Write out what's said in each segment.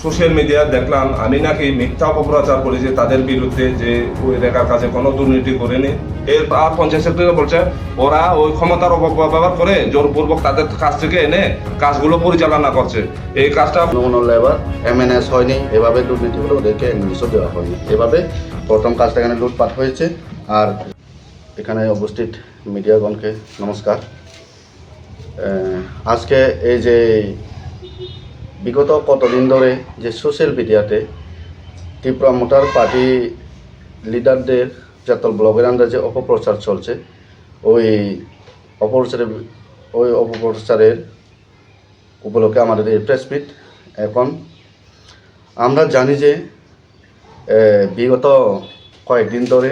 Social media দেখলাম আমি নাকি মিথ্যা অপপ্রচার করেছি তাদের বিরুদ্ধে, যে ওই এলাকার কাছে কোনো দুর্নীতি করেনি। এর আর পঞ্চায়েত সেক্রেটারি বলছে ওরা ওই ক্ষমতার অপব্যবহার করে জোরপূর্বক তাদের কাছ থেকে এনে কাজগুলো পরিচালনা করছে। এই কাজটা লেবার এমএনএস হয়নি, এভাবে দুর্নীতি হলে ওদেরকে ইংলিশও দেওয়া হয়নি। এভাবে প্রথম কাজটা এখানে লুটপাট হয়েছে। আর এখানে উপস্থিত মিডিয়াগণকে নমস্কার। আজকে এই যে বিগত কতদিন ধরে যে সোশ্যাল মিডিয়াতে ত্রিপুরা মোটর পার্টি লিডারদের জাতল ব্লগের আন্ডারে যে অপপ্রচার চলছে, ওই অপপ্রচারের উপলক্ষে আমাদের এই প্রেস মিট। এখন আমরা জানি যে বিগত কয়েকদিন ধরে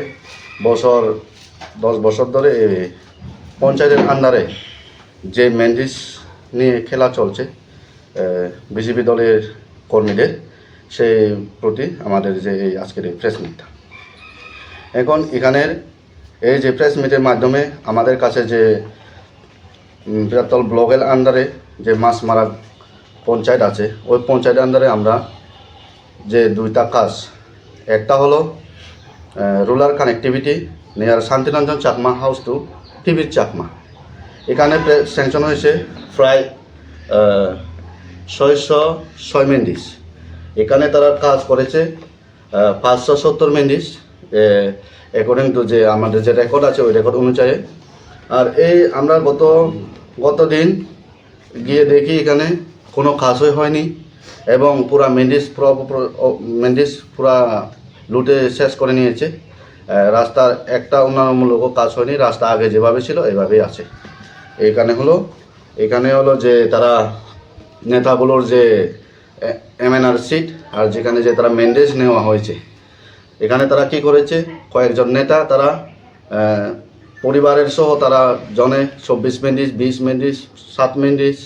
10 বছর ধরে পঞ্চায়েতের আন্ডারে যে ম্যান্ডেট নিয়ে খেলা চলছে বিজেপি দলের কর্মীদের, সেই প্রতি আমাদের যে এই আজকের এই প্রেস মিটটা। এখন এখানের এই যে প্রেস মিটের মাধ্যমে আমাদের কাছে যে বৃহত্তর ব্লকের আন্ডারে যে মাছমারা পঞ্চায়েত আছে, ওই পঞ্চায়েতের আন্ডারে আমরা যে দুইটা কাজ, একটা হলো rural connectivity near Shantiranjan Chakma house to টিভির চাকমা। এখানে স্যাংশন হয়েছে প্রায় 606 মেন্ডিস। এখানে তারা কাজ করেছে 570 মেন্ডিস অ্যাকর্ডিং টু যে আমাদের যে রেকর্ড আছে ওই রেকর্ড অনুযায়ী। আর এই আমরা গত দিন গিয়ে দেখি এখানে কোনো কাজই হয়নি এবং পুরা মেন্ডিস পুরা লুটে শেষ করে নিয়েছে। রাস্তার একটা উন্নয়নমূলক কাজ হয়নি, রাস্তা আগে যেভাবে ছিল এভাবেই আছে। এখানে হলো যে তারা নেতাগুলোর যে এমএনআর সিট আর যেখানে যে তারা মেন্ডেজ নেওয়া হয়েছে, এখানে তারা কি করেছে, কয়েকজন নেতা তারা পরিবারের সহ তারা জনে 24 মেন্ডিস, 20 মেন্ডিস, 7 মেন্ডিস,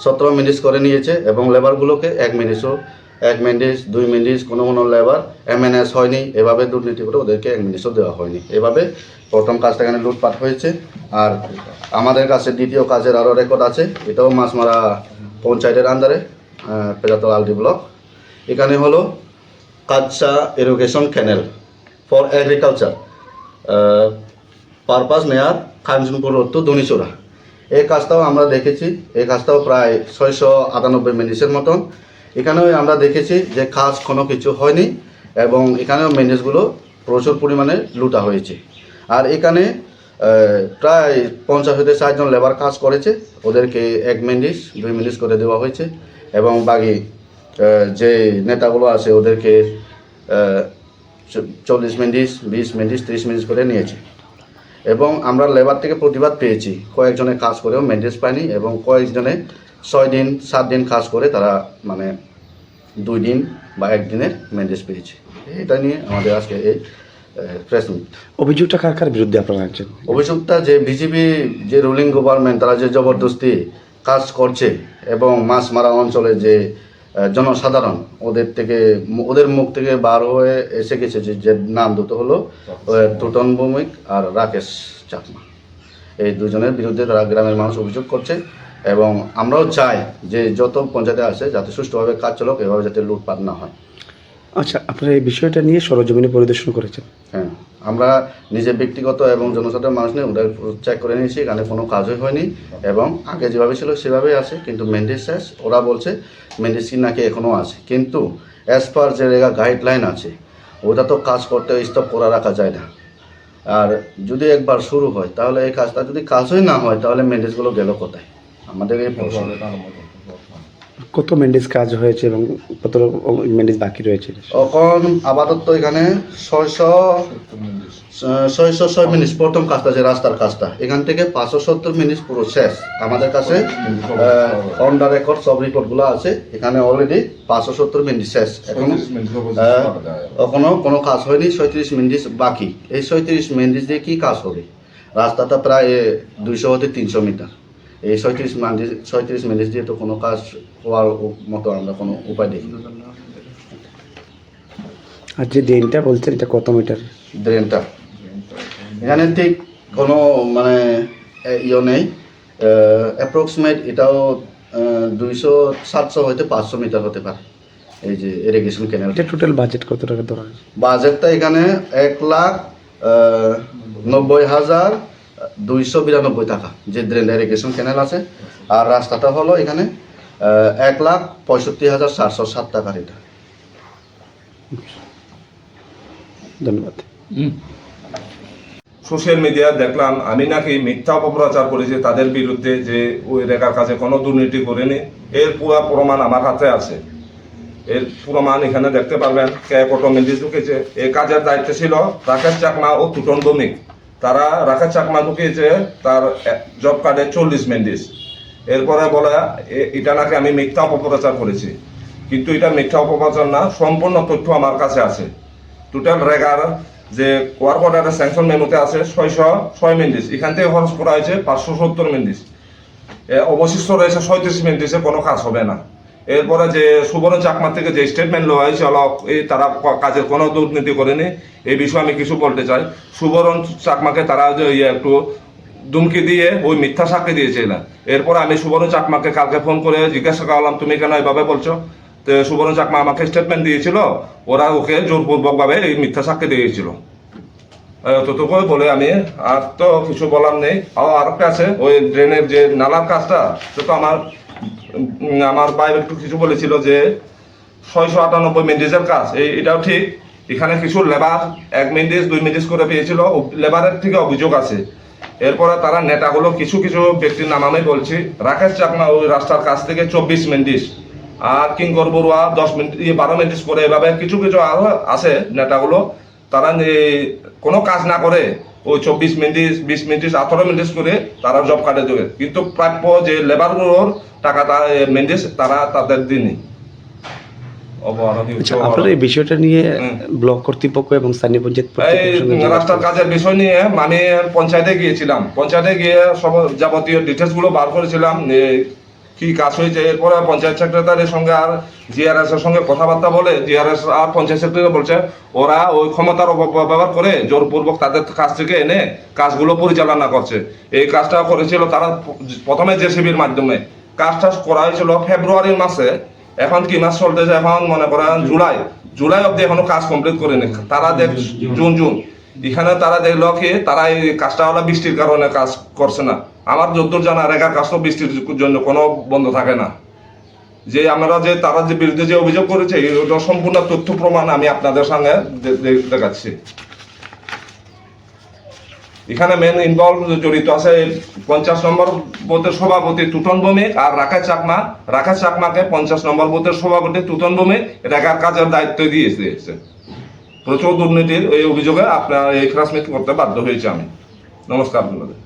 17 মেন্ডিস করে নিয়েছে এবং লেবারগুলোকে 1 মেন্ডিস 2 মেন্ডিস কোনো লেবার এমএনএস হয়নি, এভাবে দুর্নীতি করে ওদেরকে 1 মেন্ডিসও দেওয়া হয়নি। এভাবে প্রথম কাজটা এখানে লুটপাট হয়েছে। আর আমাদের কাছে দ্বিতীয় কাজের আরও রেকর্ড আছে, এটাও মাছমারা পঞ্চায়েতের আন্ডারে পেজাতল আলডি ব্লক। এখানে হলো কাচ্চা irrigation canal for agriculture purpose near Khanjanpur road two ধনিচুরা। এই কাজটাও আমরা দেখেছি, এই কাজটাও প্রায় 698 মেন্ডিসের মতন। এখানেও আমরা দেখেছি যে কাজ কোনো কিছু হয়নি এবং এখানেও মেন্ডিসগুলো প্রচুর পরিমাণে লুটা হয়েছে। আর এখানে প্রায় 50 থেকে 60 জন লেবার কাজ করেছে, ওদেরকে 1 মেন্ডিস 2 মেন্ডিস করে দেওয়া হয়েছে এবং বাকি যে নেতাগুলো আছে ওদেরকে 40 মেন্ডিস, 20 মেন্ডিস, 30 মেন্ডিস করে নিয়েছে। এবং আমরা লেবার থেকে প্রতিবাদ পেয়েছি, কয়েকজনে কাজ করেও মেন্ডিস পায়নি এবং কয়েকজনে 6 দিন 7 দিন কাজ করে তারা মানে 2 দিন বা 1 দিনের মেন্ডিস পেয়েছে। এটা নিয়ে আমাদের আজকে এই প্রেস মিট। অভিযোগটা কার বিরুদ্ধে আপনারা আনছেন? অভিযোগটা যে বিজেপি যে রুলিং গভর্নমেন্ট তারা যে জবরদস্তি কাজ করছে এবং মাছমারা অঞ্চলে যে জনসাধারণ ওদের মুখ থেকে বার হয়ে এসে গেছে যে নাম দুটো হলো টুটন ভৌমিক আর রাকেশ চাকমা। এই দুজনের বিরুদ্ধে তারা গ্রামের মানুষ অভিযোগ করছে এবং আমরাও চাই যে যত পঞ্চায়েতে আছে যাতে সুষ্ঠুভাবে কাজ চলুক, এভাবে যাতে লুটপাট না হয়। আচ্ছা, আপনারা এই বিষয়টা নিয়ে সরজমিনে পরিদর্শন করেছেন? হ্যাঁ, আমরা নিজে ব্যক্তিগত এবং জনসাধারণ মানুষ নিয়ে ওদের চেক করে নিয়েছি, এখানে কোনো কাজই হয়নি এবং আগে যেভাবে ছিল সেভাবেই আছে। কিন্তু মেন্ডিস শেষ, ওরা বলছে মেন্ডিস নাকি এখনও আছে, কিন্তু অ্যাজ পার যে গাইডলাইন আছে ওটা তো কাজ করতে স্টপ করা রাখা যায় না। আর যদি একবার শুরু হয় তাহলে এই কাজটা যদি কাজই না হয় তাহলে মেন্ডিসগুলো গেল কোথায়? আমাদের এই প্রশ্ন। কত মেন্ডিস কাজ হয়েছে এবং কত মেন্ডিস বাকি রয়েছে? এখন আপাতত এখানে 606 মিনিট প্রথম কাজটা, যে রাস্তার কাজটা, এখান থেকে 570 মিনিট পুরো শেষ। আমাদের কাছে অন দ্য রেকর্ড সব রিপোর্টগুলো আছে, এখানে অলরেডি 570 মিনিট শেষ। এখনো কোনো কাজ হয়নি, 37 মিনিট বাকি। এই 37 মিনিট দিয়ে কী কাজ হবে? রাস্তাটা প্রায় 200 হতে 300 মিটার। এই 37 মিনিট দিয়ে তো কোনো কাজ হওয়ার মতো আমরা কোনো উপায় দেখি না। আর যে ড্রেনটা বলছেন এটা কত মিটার? ড্রেনটা এখানে ঠিক কোনো মানে নেই, অ্যাপ্রক্সিমেট এটাও 200-700 হইতে 500 মিটার হতে পারে। এই যে ইরিগেশন ক্যানেল। এটা টোটাল বাজেট কত টাকা ধরা হয়েছে? বাজেটটা এখানে 1,90,292 টাকা যে ড্রেন ইরিগেশন ক্যানেল আছে, আর রাস্তাটা হলো এখানে 1,65,407 টাকার এটা। ধন্যবাদ। সোশ্যাল মিডিয়া দেখলাম আমি নাকি মিথ্যা অপপ্রচার করেছি তাদের বিরুদ্ধে, যে ওই রেখার কাছে কোনো দুর্নীতি করেনি। এর পুরো প্রমাণ আমার হাতে আছে। এর প্রমাণ এখানে দেখতে পারবেন। কে কত মেন্ডিস ঢুকেছে। এই কাজের দায়িত্ব ছিল রাকেশ চাকমা ও টুটন ভৌমিক। তারা রাকেশ চাকমা ঢুকিয়েছে তার জব কার্ডে 40 মেন্ডিস। এরপরে বলে এটা নাকি আমি মিথ্যা অপপ্রচার করেছি, কিন্তু এটা মিথ্যা অপপ্রচার না, সম্পূর্ণ তথ্য আমার কাছে আছে। টোটাল রেগার যে ওয়ার্ক অর্ডারের স্যাংশন মেমোতে আছে 606 মেন্ডিস, এখান থেকে খরচ করা হয়েছে 570 মেন্ডিস। অবশিষ্ট রয়েছে 37 মেন্ডিসে কোনো কাজ হবে না। এরপরে যে সুবর্ণ চাকমা থেকে যে স্টেটমেন্ট নেওয়া হয়েছে এই তারা কাজের কোনো দুর্নীতি করেনি, এই বিষয়ে আমি কিছু বলতে চাই। সুবর্ণ চাকমাকে তারা যে একটু দুমকি দিয়ে ওই মিথ্যা সাক্ষী দিয়েছিল। এরপর আমি সুবর্ণ চাকমাকে কালকে ফোন করে জিজ্ঞাসা করলাম তুমি কেন এভাবে বলছো। তো সুবর্ণ চাকমা আমাকে স্টেটমেন্ট দিয়েছিল, ওরা ওকে জোরপূর্বকভাবে এই মিথ্যা সাক্ষী দিয়েছিল। ততটুকু বলে আমি আর তো কিছু বলার নেই। আর একটা আছে ওই ড্রেনের যে নালার কাজটা, সেটা আমার ভাই একটু কিছু বলেছিল যে 698 মেন্ডিসের কাজ, এটাও ঠিক। এখানে কিছু লেবার 1 মেন্ডিস 2 মেন্ডিস করে পেয়েছিল, লেবারের থেকে অভিযোগ আছে। এরপরে তারা নেতাগুলো কিছু কিছু ব্যক্তির নাম আমি বলছি। রাকেশ চাকমা ওই রাস্তার কাছ থেকে 24 মেন্ডিস, আর কিঙ্কর বড়ুয়া 12 মেন্ডিস করে, এভাবে কিছু কিছু আরো আছে নেতাগুলো। তারা কোনো কাজ না করে ওই 24 মেন্ডিস 20 মেন্ডিস 18 মেন্ডিস করে তারা জব কার্ডে দেবে, কিন্তু প্রাপ্য যে লেবারগুলোর টাকা মেন্ডিস তারা তাদের দিনই। আপনারা এই বিষয়টা নিয়ে ব্লক কর্তৃপক্ষ এবং স্থানীয় পঞ্চায়েত রাস্তার কাজের বিষয় নিয়ে আমি পঞ্চায়েতে গিয়েছিলাম। পঞ্চায়েতে গিয়ে সব যাবতীয় ডিটেলস গুলো বার করেছিলাম কি কাজ হয়েছে। এরপরে পঞ্চায়েত সেক্রেটারির সঙ্গে আর জিআরএস এর সঙ্গে কথাবার্তা বলে জিআরএস আর পঞ্চায়েত সেক্রেটারি বলছে ওরা ওই ক্ষমতার অপব্যবহার করে জোরপূর্বক তাদের কাছ থেকে এনে কাজগুলো পরিচালনা করছে। এই কাজটা করেছিল তারা প্রথমে জেসিবির মাধ্যমে। কাজটা করা হয়েছিল ফেব্রুয়ারির মাসে, এখন কি মাস চলতেছে, এখন মনে করেন জুলাই অব্দি এখনো কাজ কমপ্লিট করেনি। তারা জুন এখানে তারা দেখলো কি তারা এই কাজটা হলো বৃষ্টির কারণে কাজ করছে না। আমার যতদূর জানা রেখার কাজ তো বৃষ্টির জন্য কোনো বন্ধ থাকে না। যে আমরা যে তারা যে বিরুদ্ধে যে অভিযোগ করেছে এটা সম্পূর্ণ তথ্য প্রমাণ আমি আপনাদের সঙ্গে দেখাচ্ছি। এখানে মেন ইনভলভ জড়িত আছে 50 নম্বর বুথের সভাপতি টুটন ভৌমিক আর রাকেশ চাকমাকে 50 নম্বর বুথের সভাপতি টুটন ভৌমিক রেখার কাজের দায়িত্ব দিয়েছে। প্রচুর দুর্নীতির এই অভিযোগে আপনার এই ক্লাসমিট করতে বাধ্য হয়েছে আমি। নমস্কার আপনাদের।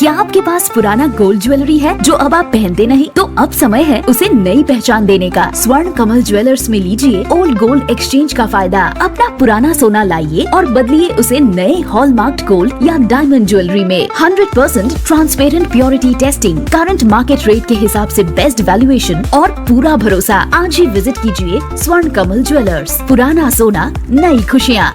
क्या आपके पास पुराना गोल्ड ज्वेलरी है जो अब आप पहनते नहीं? तो अब समय है उसे नई पहचान देने का। स्वर्ण कमल ज्वेलर्स में लीजिए ओल्ड गोल्ड एक्सचेंज का फायदा। अपना पुराना सोना लाइए और बदलिए उसे नए हॉलमार्क्ड गोल्ड या डायमंड ज्वेलरी में। 100% transparent purity testing, current market rate के हिसाब से बेस्ट वैल्यूएशन और पूरा भरोसा। आज ही विजिट कीजिए स्वर्ण कमल ज्वेलर्स। पुराना सोना, नई खुशियाँ।